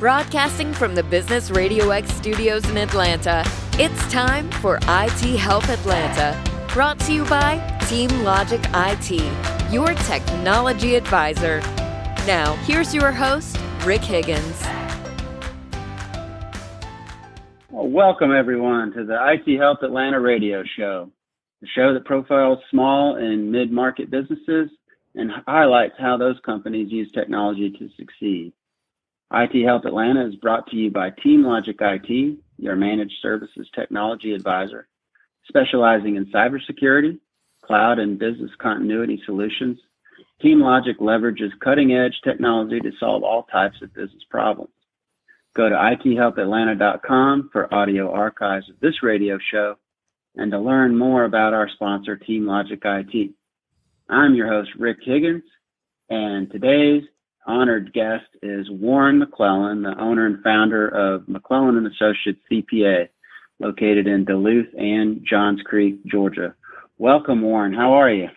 Broadcasting from the Business RadioX studios in Atlanta, it's time for IT Help Atlanta. Brought to you by Team Logic IT, your technology advisor. Now, here's your host, Rick Higgins. Well, welcome, everyone, to the IT Help Atlanta radio show, the show that profiles small and mid-market businesses and highlights how those companies use technology to succeed. IT Help Atlanta is brought to you by Team Logic IT, your managed services technology advisor, specializing in cybersecurity, cloud, and business continuity solutions. Team Logic leverages cutting-edge technology to solve all types of business problems. Go to ithelpatlanta.com for audio archives of this radio show and to learn more about our sponsor, Team Logic IT. I'm your host, Rick Higgins, and today's honored guest is Warren McClellan, the owner and founder of McClellan Associates CPA, located in Duluth and Johns Creek, Georgia. Welcome, Warren. How are you?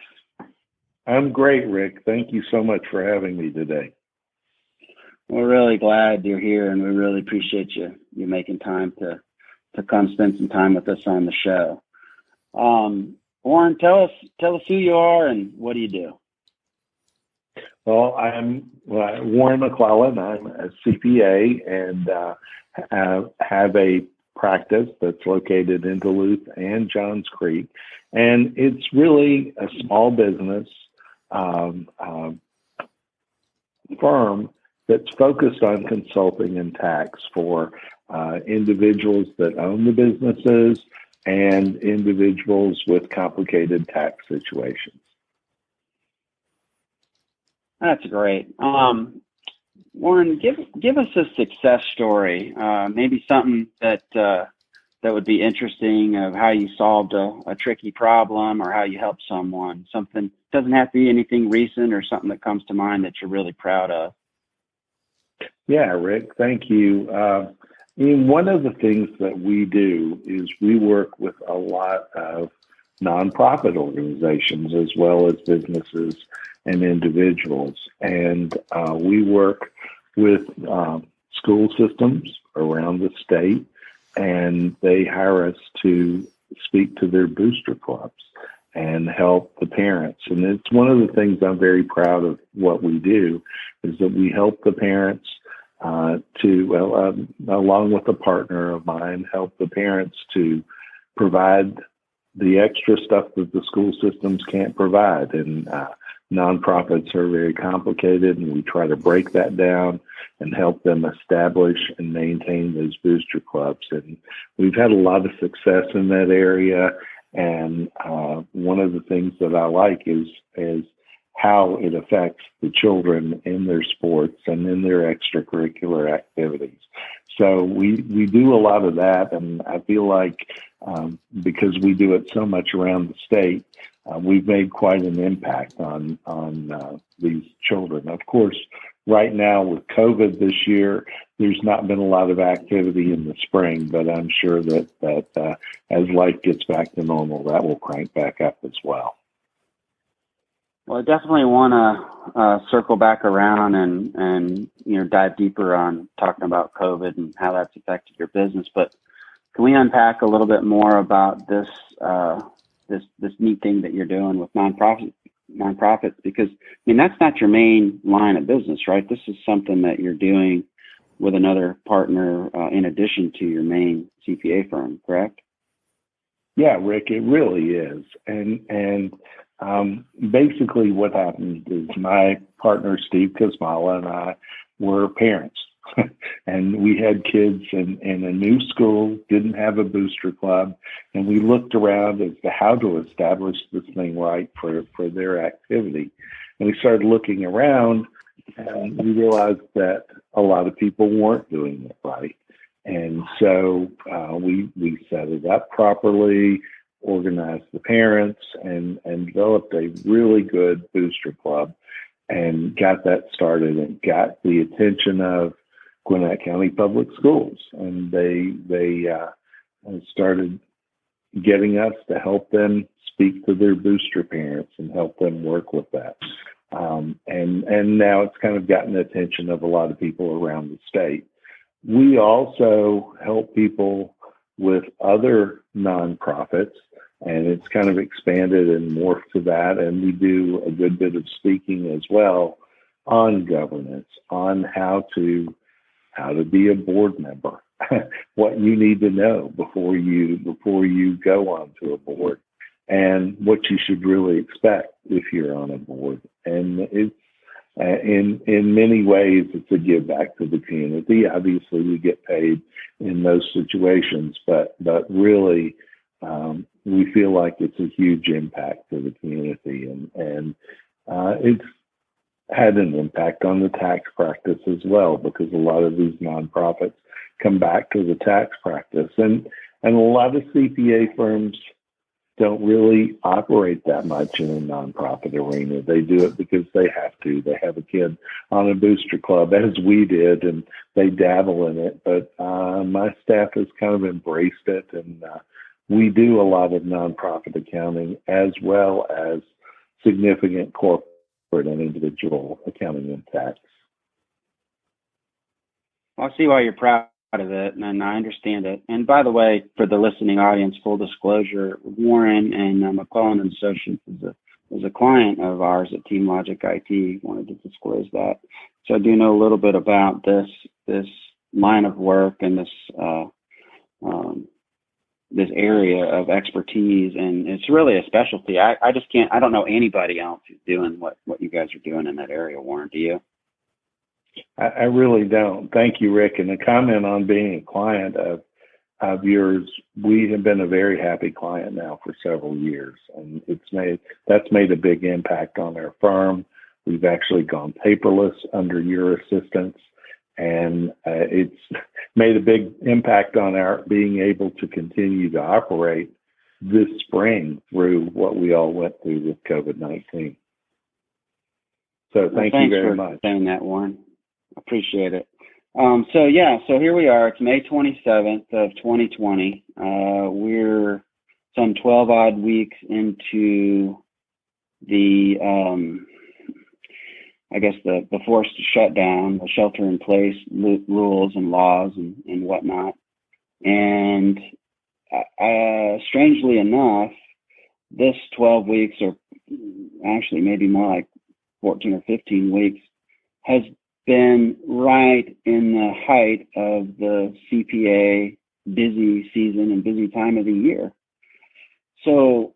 I'm great, Rick. Thank you so much for having me today. We're really glad you're here, and we really appreciate you making time to come spend some time with us on the show. Warren, tell us who you are and what do you do? Well, I'm Warren McClellan. I'm a CPA and have a practice that's located in Duluth and Johns Creek. And it's really a small business firm that's focused on consulting and tax for individuals that own the businesses and individuals with complicated tax situations. That's great. Warren, give us a success story, maybe something that would be interesting of how you solved a tricky problem or how you helped someone. Something doesn't have to be anything recent or something that comes to mind that you're really proud of. Yeah, Rick, thank you. One of the things that we do is we work with a lot of nonprofit organizations as well as businesses and individuals. And we work with school systems around the state, and they hire us to speak to their booster clubs and help the parents. And it's one of the things I'm very proud of what we do is that we help the parents along with a partner of mine, help the parents to provide the extra stuff that the school systems can't provide. And nonprofits are very complicated, and we try to break that down and help them establish and maintain those booster clubs. And we've had a lot of success in that area. And one of the things that I like is how it affects the children in their sports and in their extracurricular activities. So we do a lot of that, and I feel like because we do it so much around the state, we've made quite an impact on these children. Of course, right now with COVID this year, there's not been a lot of activity in the spring, but I'm sure that as life gets back to normal, that will crank back up as well. Well, I definitely want to circle back around and dive deeper on talking about COVID and how that's affected your business. But can we unpack a little bit more about this neat thing that you're doing with nonprofits? Because that's not your main line of business, right? This is something that you're doing with another partner in addition to your main CPA firm, correct? Yeah, Rick, it really is. And basically what happened is my partner, Steve Kosmala, and I were parents. And we had kids in a new school, didn't have a booster club, and we looked around as to how to establish this thing right for their activity. And we started looking around, and we realized that a lot of people weren't doing it right. And so we set it up properly, organized the parents, and developed a really good booster club and got that started and got the attention of Gwinnett County Public Schools. And they started getting us to help them speak to their booster parents and help them work with that. And now it's kind of gotten the attention of a lot of people around the state. We also help people with other nonprofits, and it's kind of expanded and morphed to that. And we do a good bit of speaking as well on governance, on how to be a board member, what you need to know before you go onto a board, and what you should really expect if you're on a board. And it's in many ways, it's a give back to the community. Obviously, we get paid in those situations, but really, we feel like it's a huge impact to the community, and it's had an impact on the tax practice as well, because a lot of these nonprofits come back to the tax practice, and a lot of CPA firms don't really operate that much in a nonprofit arena. They do it because they have to. They have a kid on a booster club, as we did, and they dabble in it. But my staff has kind of embraced it, and we do a lot of nonprofit accounting as well as significant corporate and individual accounting and tax. I see why you're proud of it, and I understand it. And by the way, for the listening audience, full disclosure, Warren and McClellan Associates is a client of ours at Team Logic IT. Wanted to disclose that. So I do know a little bit about this line of work and this area of expertise, and it's really a specialty. I don't know anybody else who's doing what you guys are doing in that area. Warren, do you? I really don't. Thank you, Rick. And a comment on being a client of yours, we have been a very happy client now for several years, and that's made a big impact on our firm. We've actually gone paperless under your assistance, and it's made a big impact on our being able to continue to operate this spring through what we all went through with COVID-19. So thank you very much. Thanks for saying that, Warren. Appreciate it. So here we are. It's May 27th of 2020. We're some 12 odd weeks into the forced shutdown, the shelter in place rules and laws and whatnot. And strangely enough, this 12 weeks, or actually maybe more like 14 or 15 weeks, has been right in the height of the CPA busy season and busy time of the year. So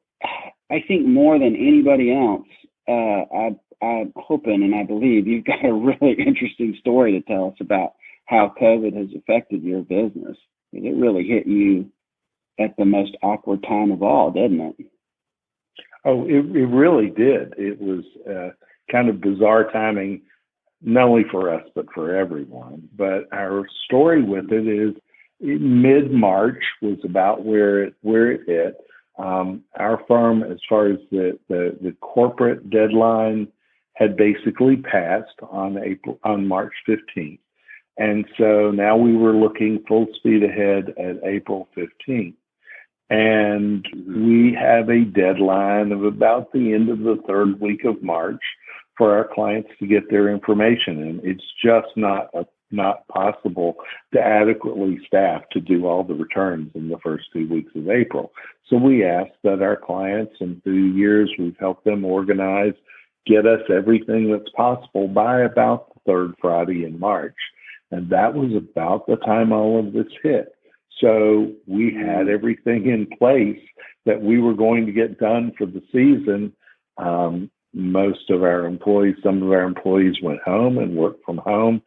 I think more than anybody else, I'm hoping and I believe you've got a really interesting story to tell us about how COVID has affected your business. It really hit you at the most awkward time of all, didn't it? Oh, it really did. It was kind of bizarre timing, not only for us, but for everyone. But our story with it is mid-March was about where it hit. Our firm, as far as the corporate deadline, had basically passed on March 15th. And so now we were looking full speed ahead at April 15th. And we have a deadline of about the end of the third week of March for our clients to get their information in. It's just not possible to adequately staff to do all the returns in the first 2 weeks of April. So we ask that our clients, and through years we've helped them organize, get us everything that's possible by about the third Friday in March. And that was about the time all of this hit. So we had everything in place that we were going to get done for the season. Most of our employees, some of our employees went home and worked from home,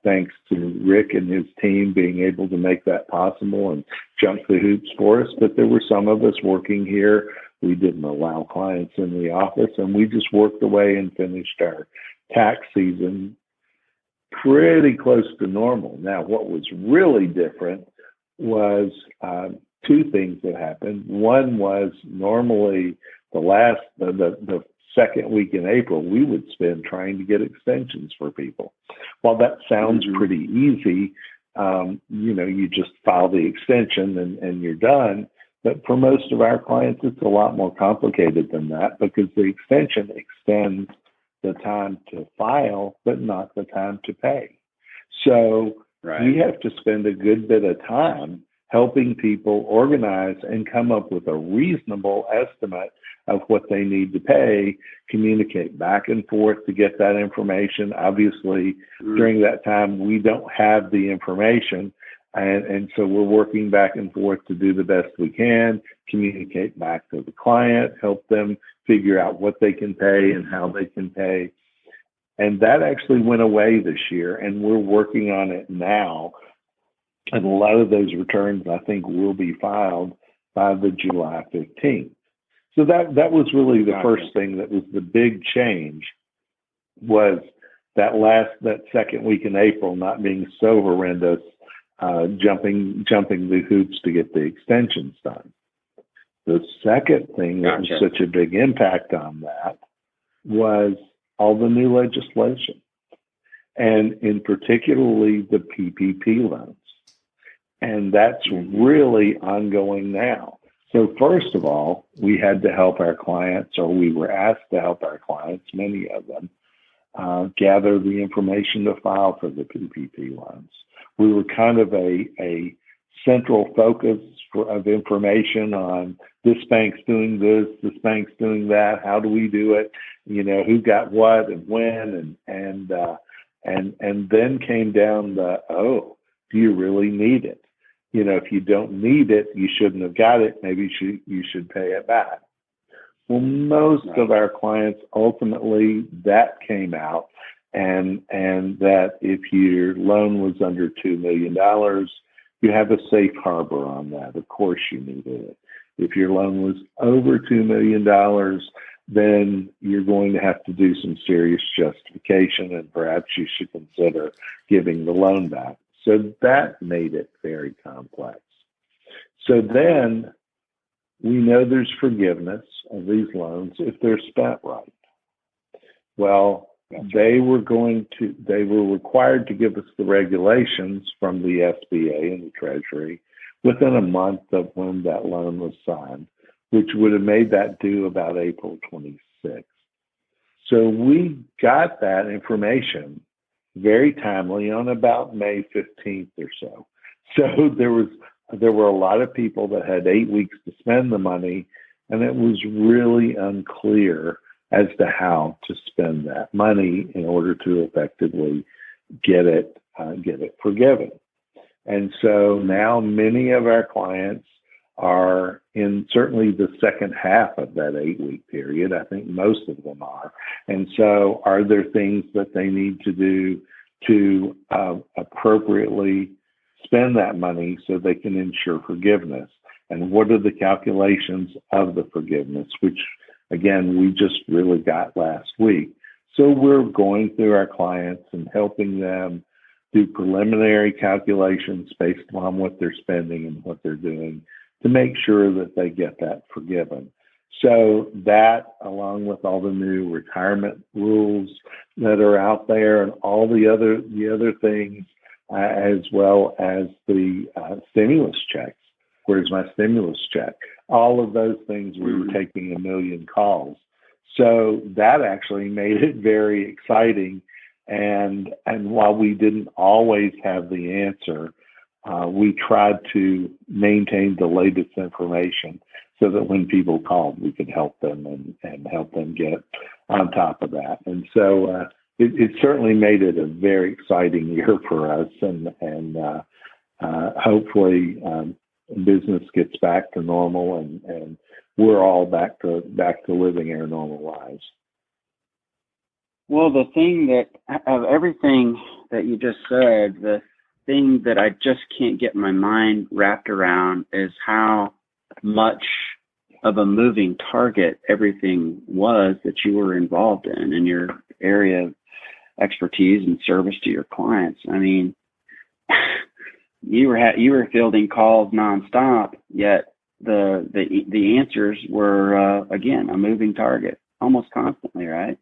thanks to Rick and his team being able to make that possible and jump the hoops for us. But there were some of us working here. We didn't allow clients in the office, and we just worked away and finished our tax season pretty close to normal. Now, what was really different was two things that happened. One was normally the second week in April, we would spend trying to get extensions for people. While that sounds pretty easy, you just file the extension and you're done. But for most of our clients, it's a lot more complicated than that, because the extension extends the time to file, but not the time to pay. So we have to spend a good bit of time helping people organize and come up with a reasonable estimate of what they need to pay, communicate back and forth to get that information. Obviously, during that time, we don't have the information. And so we're working back and forth to do the best we can, communicate back to the client, help them figure out what they can pay and how they can pay. And that actually went away this year, and we're working on it now. And a lot of those returns, I think, will be filed by the July 15th. So that was really the first thing that was the big change, was that second week in April not being so horrendous, jumping the hoops to get the extensions done. The second thing that was such a big impact on that was all the new legislation, and in particularly the PPP loans. And that's really ongoing now. So first of all, we had to help our clients, or we were asked to help our clients, many of them, gather the information to file for the PPP loans. We were kind of a central focus of information on this bank's doing this bank's doing that. How do we do it? Who got what and when, and then came down do you really need it? If you don't need it, you shouldn't have got it. Maybe you should pay it back. Well, most of our clients, ultimately, that came out, and that if your loan was under $2 million, you have a safe harbor on that. Of course you needed it. If your loan was over $2 million, then you're going to have to do some serious justification, and perhaps you should consider giving the loan back. So that made it very complex. So then we know there's forgiveness of these loans if they're spent right. Well, they were required to give us the regulations from the SBA and the Treasury within a month of when that loan was signed, which would have made that due about April 26th. So we got that information very timely on about May 15th or so. So there were a lot of people that had 8 weeks to spend the money, and it was really unclear as to how to spend that money in order to effectively get it forgiven. And so now many of our clients are in certainly the second half of that 8-week period. I think most of them are. And so are there things that they need to do to appropriately spend that money so they can ensure forgiveness? And what are the calculations of the forgiveness, which, again, we just really got last week. So we're going through our clients and helping them do preliminary calculations based on what they're spending and what they're doing to make sure that they get that forgiven. So that, along with all the new retirement rules that are out there and all the other things, as well as the stimulus checks. Where's my stimulus check? All of those things, we were taking 1 million calls. So that actually made it very exciting. And while we didn't always have the answer, we tried to maintain the latest information so that when people called, we could help them and help them get on top of that. And so it certainly made it a very exciting year for us, and hopefully business gets back to normal, and we're all back to living our normal lives. Well, the thing that, of everything that you just said, the thing that I just can't get my mind wrapped around is how much of a moving target everything was that you were involved in your area of expertise and service to your clients. I mean, you were fielding calls nonstop, yet the answers were again a moving target almost constantly, right?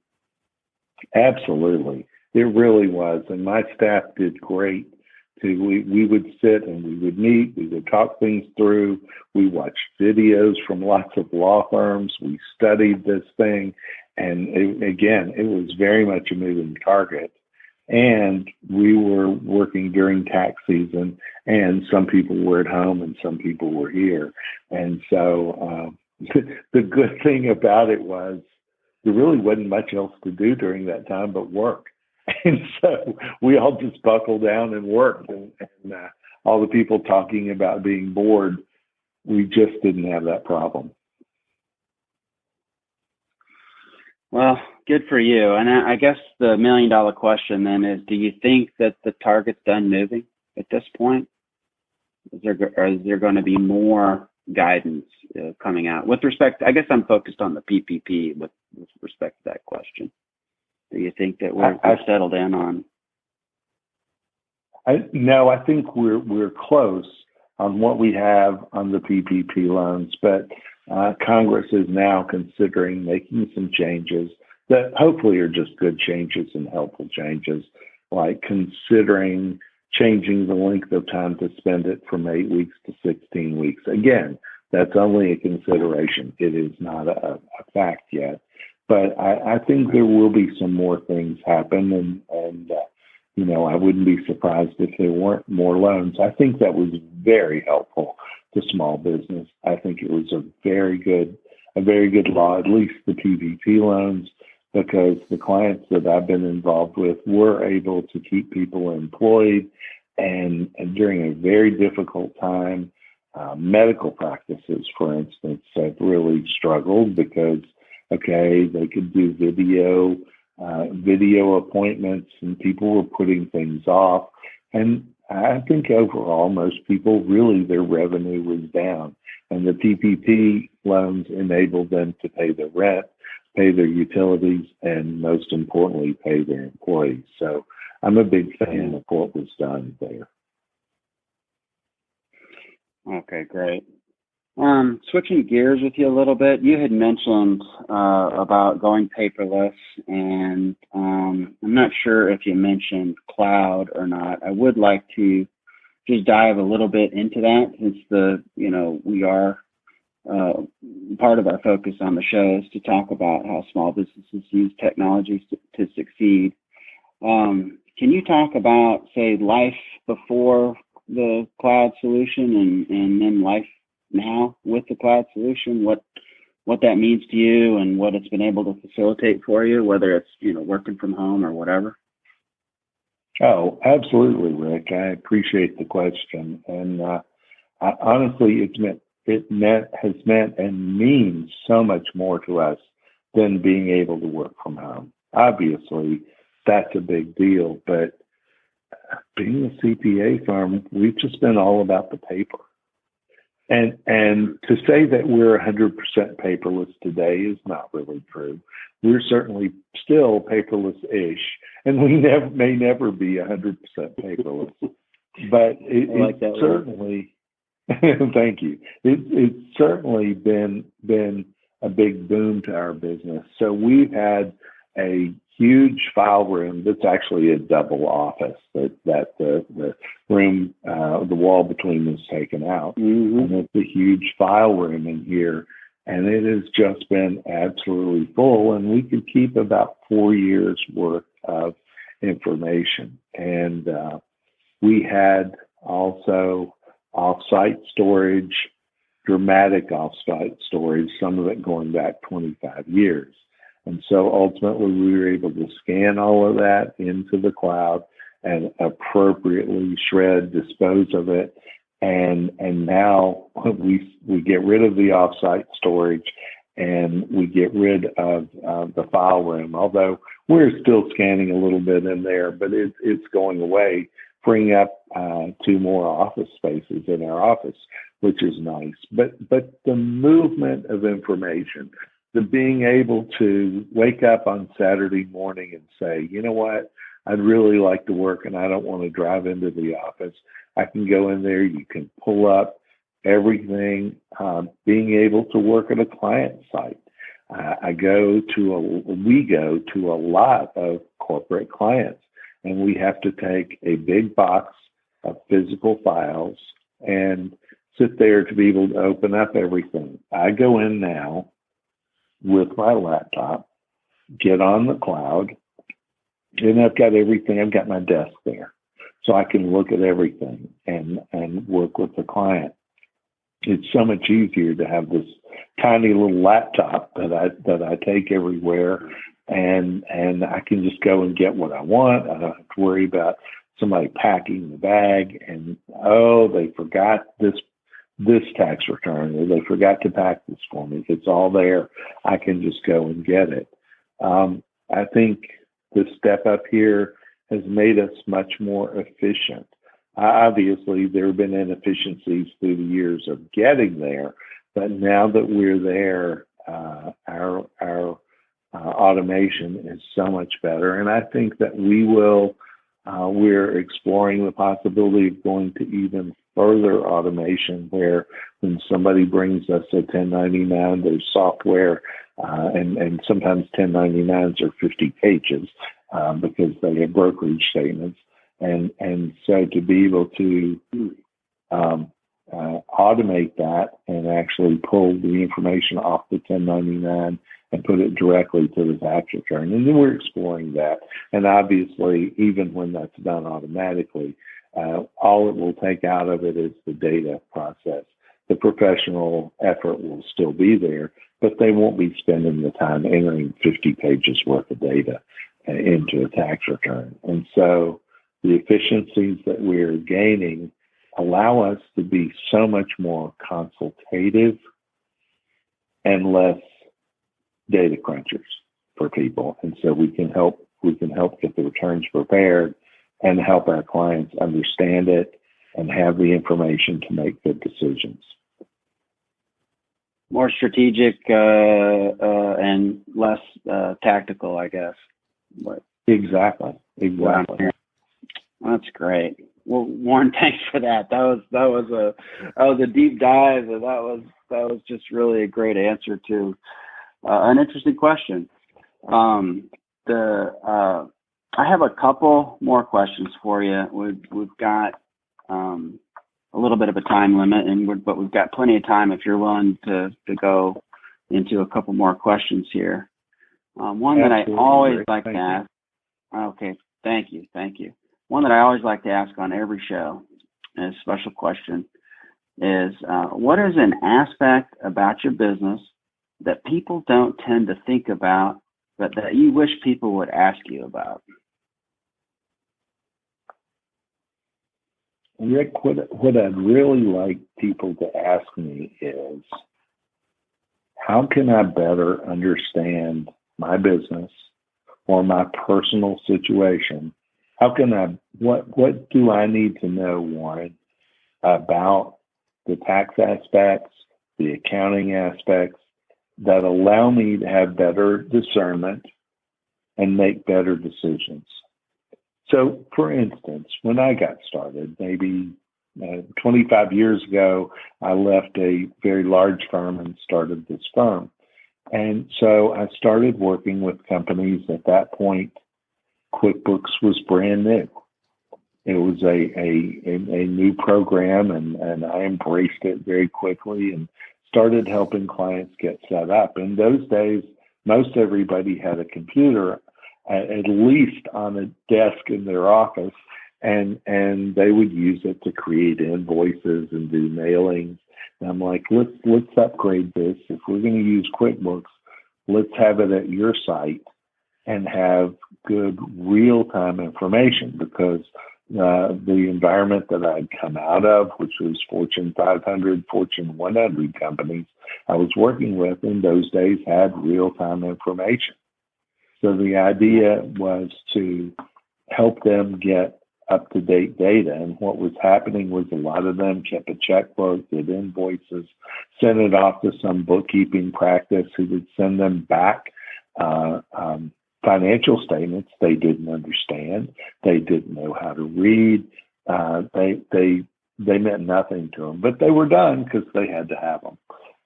Absolutely, it really was, and my staff did great. We would sit and we would meet, we would talk things through. We watched videos from lots of law firms. We studied this thing, and it was very much a moving target. And we were working during tax season, and some people were at home and some people were here. And so the good thing about it was there really wasn't much else to do during that time but work. And so we all just buckled down and worked. And all the people talking about being bored, we just didn't have that problem. Well, good for you. And I guess the $1 million question then is, do you think that the target's done moving at this point? Is there going to be more guidance coming out? With respect, I guess I'm focused on the PPP with respect to that question. Do you think that we're settled in on? No, I think we're close on what we have on the PPP loans, but Congress is now considering making some changes that hopefully are just good changes and helpful changes, like considering changing the length of time to spend it from 8 weeks to 16 weeks. Again, that's only a consideration. It is not a fact yet. But I think there will be some more things happen, and I wouldn't be surprised if there weren't more loans. I think that was very helpful to small business. I think it was a very good law, at least the PPP loans, because the clients that I've been involved with were able to keep people employed, and during a very difficult time, medical practices, for instance, have really struggled because, okay, they could do video appointments and people were putting things off. And I think overall, most people really, their revenue was down, and the PPP loans enabled them to pay their rent, pay their utilities, and most importantly, pay their employees. So I'm a big fan of what was done there. Okay, great. Switching gears with you a little bit, you had mentioned about going paperless, and I'm not sure if you mentioned cloud or not. I would like to just dive a little bit into that, since we are part of our focus on the show is to talk about how small businesses use technology to succeed. Can you talk about, say, life before the cloud solution and then life now with the cloud solution, what that means to you and what it's been able to facilitate for you, whether it's, working from home or whatever? Oh, absolutely, Rick. I appreciate the question. And honestly, has meant and means so much more to us than being able to work from home. Obviously, that's a big deal, but being a CPA firm, we've just been all about the paper. And to say that we're 100% paperless today is not really true. We're certainly still paperless-ish, and we may never be 100% paperless. But it certainly, thank you. It's certainly been a big boom to our business. So we've had a huge file room that's actually a double office that the room, the wall between is taken out. Mm-hmm. And it's a huge file room in here. And it has just been absolutely full. And we could keep about 4 years worth of information. And we had also off-site storage, dramatic off-site storage, some of it going back 25 years. And so ultimately we were able to scan all of that into the cloud and appropriately shred, dispose of it. And now we get rid of the offsite storage and we get rid of the file room, although we're still scanning a little bit in there, but it's going away, freeing up 2 more office spaces in our office, which is nice. But the movement of information, the being able to wake up on Saturday morning and say, you know what, I'd really like to work and I don't want to drive into the office. I can go in there, you can pull up everything, being able to work at a client site. We go to a lot of corporate clients, and we have to take a big box of physical files and sit there to be able to open up everything. I go in now with my laptop, get on the cloud, And I've got everything. I've got my desk there, so I can look at everything and work with the client. It's so much easier to have this tiny little laptop that I take everywhere, and I can just go and get what I want. I don't have to worry about somebody packing the bag and, oh, they forgot this tax return, or they forgot to pack this for me. It's all there. I can just go and get it. I think the step up here has made us much more efficient. Obviously, there have been inefficiencies through the years of getting there, but now that we're there, our automation is so much better. And I think that we're exploring the possibility of going to even further automation, where when somebody brings us a 1099, there's software, and sometimes 1099s are 50 pages because they have brokerage statements. And so to be able to automate that and actually pull the information off the 1099 and put it directly to the tax return. And then we're exploring that. And obviously, even when that's done automatically, all it will take out of it is the data process. The professional effort will still be there, but they won't be spending the time entering 50 pages worth of data into a tax return. And so the efficiencies that we're gaining allow us to be so much more consultative and less data crunchers for people. And so we can help get the returns prepared and help our clients understand it and have the information to make good decisions. More strategic and less tactical, I guess. But, Exactly. That's great. Well, Warren, thanks for that. That was a deep dive. That was just really a great answer to an interesting question. I have a couple more questions for you. We've got a little bit of a time limit, but we've got plenty of time if you're willing to go into a couple more questions here. One that I always like to ask. Okay, thank you. One that I always like to ask on every show, a special question, is what is an aspect about your business that people don't tend to think about, but that you wish people would ask you about? Rick, what I'd really like people to ask me is, how can I better understand my business or my personal situation? What do I need to know, Warren, about the tax aspects, the accounting aspects that allow me to have better discernment and make better decisions? So, for instance, when I got started, maybe 25 years ago, I left a very large firm and started this firm. And so I started working with companies. At that point, QuickBooks was brand new. It was a new program, and I embraced it very quickly and started helping clients get set up. In those days, most everybody had a computer, at least on a desk in their office, and they would use it to create invoices and do mailings. And I'm like, let's upgrade this. If we're going to use QuickBooks, let's have it at your site and have good real-time information, because the environment that I'd come out of, which was Fortune 500, Fortune 100 companies I was working with in those days, had real-time information. So the idea was to help them get up-to-date data. And what was happening was a lot of them kept a checkbook, did invoices, sent it off to some bookkeeping practice who would send them back financial statements they didn't understand. They didn't know how to read. They meant nothing to them, but they were done because they had to have them.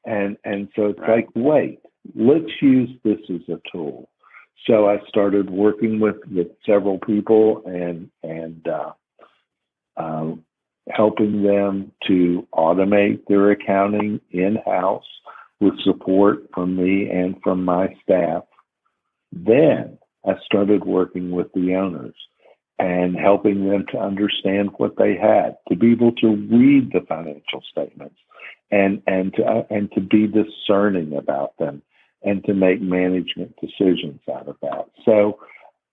And so it's like, wait, let's use this as a tool. So I started working with several people and helping them to automate their accounting in-house with support from me and from my staff. Then I started working with the owners and helping them to understand what they had, to be able to read the financial statements and to be discerning about them and to make management decisions out of that. So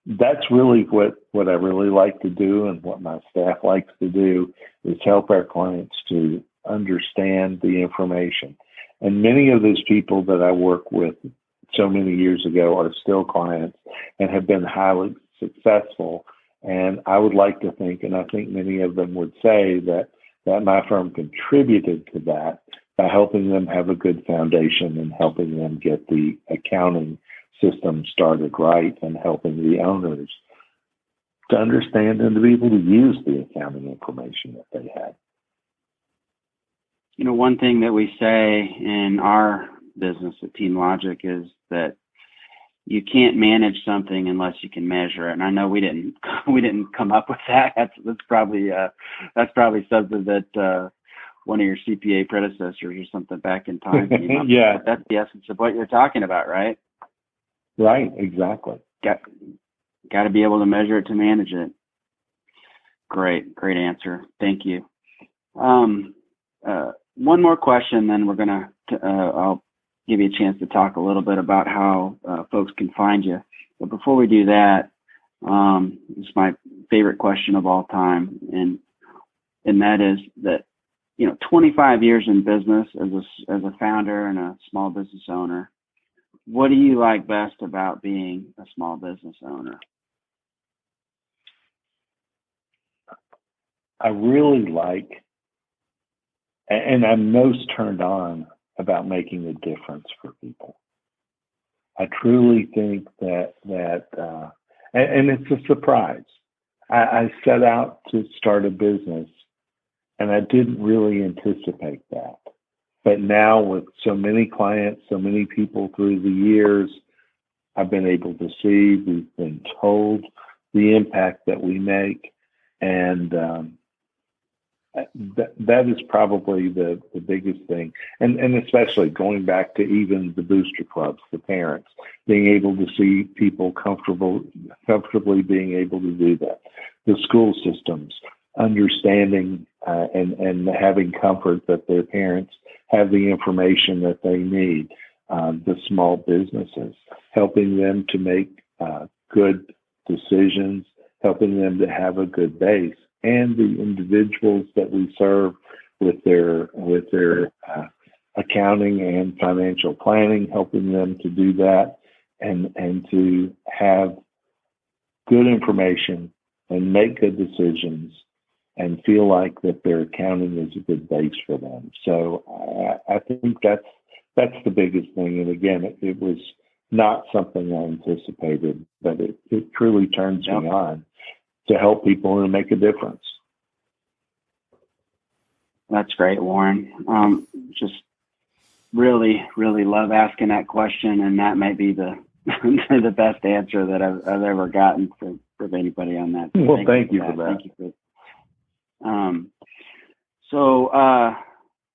that's really what I really like to do, and what my staff likes to do is help our clients to understand the information. And many of those people that I work with so many years ago are still clients and have been highly successful. And I would like to think, and I think many of them would say that my firm contributed to that by helping them have a good foundation and helping them get the accounting system started right and helping the owners to understand and to be able to use the accounting information that they had. You know, one thing that we say in our business at Team Logic is that you can't manage something unless you can measure it. And I know we didn't come up with that. That's probably something that one of your CPA predecessors or something back in time came up yeah, with. That's the essence of what you're talking about, right? Right, exactly. Got to be able to measure it to manage it. Great answer. Thank you. One more question, then we're gonna. I'll give you a chance to talk a little bit about how folks can find you. But before we do that, it's my favorite question of all time, and that is that 25 years in business as a founder and a small business owner. What do you like best about being a small business owner? I really like, and I'm most turned on about making a difference for people. I truly think that and it's a surprise. I set out to start a business, and I didn't really anticipate that. But now with so many clients, so many people through the years, I've been able to see, we've been told the impact that we make. And that is probably the biggest thing. And especially going back to even the booster clubs, the parents, being able to see people comfortably being able to do that. The school systems, understanding and having comfort that their parents have the information that they need. The small businesses, helping them to make good decisions, helping them to have a good base, and the individuals that we serve with their accounting and financial planning, helping them to do that and to have good information and make good decisions and feel like that their accounting is a good base for them. So I think that's the biggest thing. And again, it was not something I anticipated, but it truly turns me on to help people and make a difference. That's great, Warren. Just really, really love asking that question, and that might be the the best answer that I've ever gotten from anybody on that. Well, thank you for that. Thank you for that. So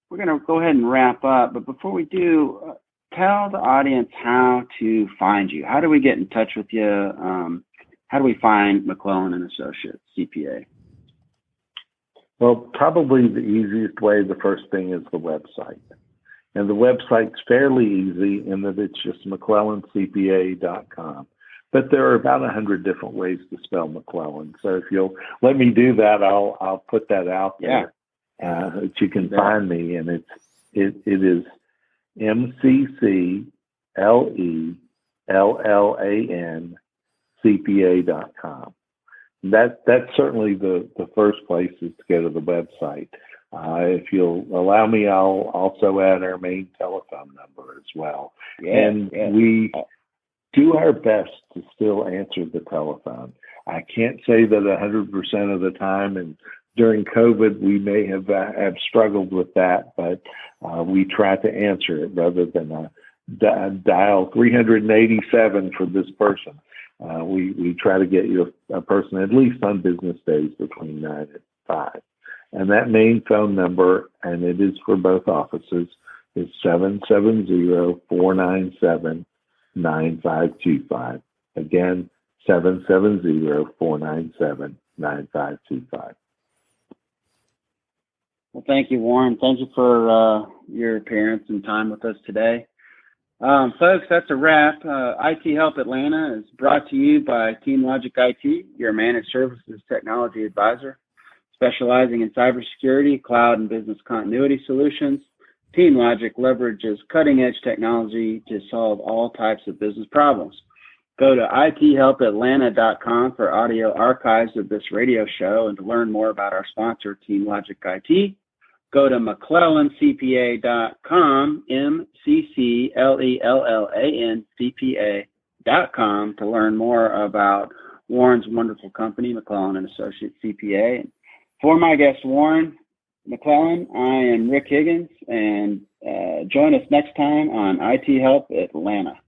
we're going to go ahead and wrap up, but before we do, tell the audience how to find you. How do we get in touch with you? How do we find McClellan Associates CPA? Well, probably the easiest way, the first thing is the website. And the website's fairly easy in that it's just McClellancpa.com. But there are about 100 different ways to spell McClellan. So if you'll let me do that, I'll put that out there that you can find me. And it is McClellan CPA.com. That's certainly the first place is to go to the website. If you'll allow me, I'll also add our main telephone number as well. We do our best to still answer the telephone. I can't say that 100% of the time, and during COVID, we may have struggled with that, but we try to answer it rather than dial 387 for this person. We try to get you a person at least on business days between 9 and 5. And that main phone number, and it is for both offices, is 770-497-9525. Again, 770-497-9525. Well, thank you, Warren. Thank you for your appearance and time with us today. Folks, that's a wrap. IT Help Atlanta is brought to you by TeamLogic IT, your managed services technology advisor, specializing in cybersecurity, cloud, and business continuity solutions. TeamLogic leverages cutting-edge technology to solve all types of business problems. Go to ithelpatlanta.com for audio archives of this radio show and to learn more about our sponsor, TeamLogic IT. Go to McClellanCPA.com, McClellanCPA.com, to learn more about Warren's wonderful company, McClellan Associates CPA. For my guest, Warren McClellan, I am Rick Higgins, and join us next time on IT Help Atlanta.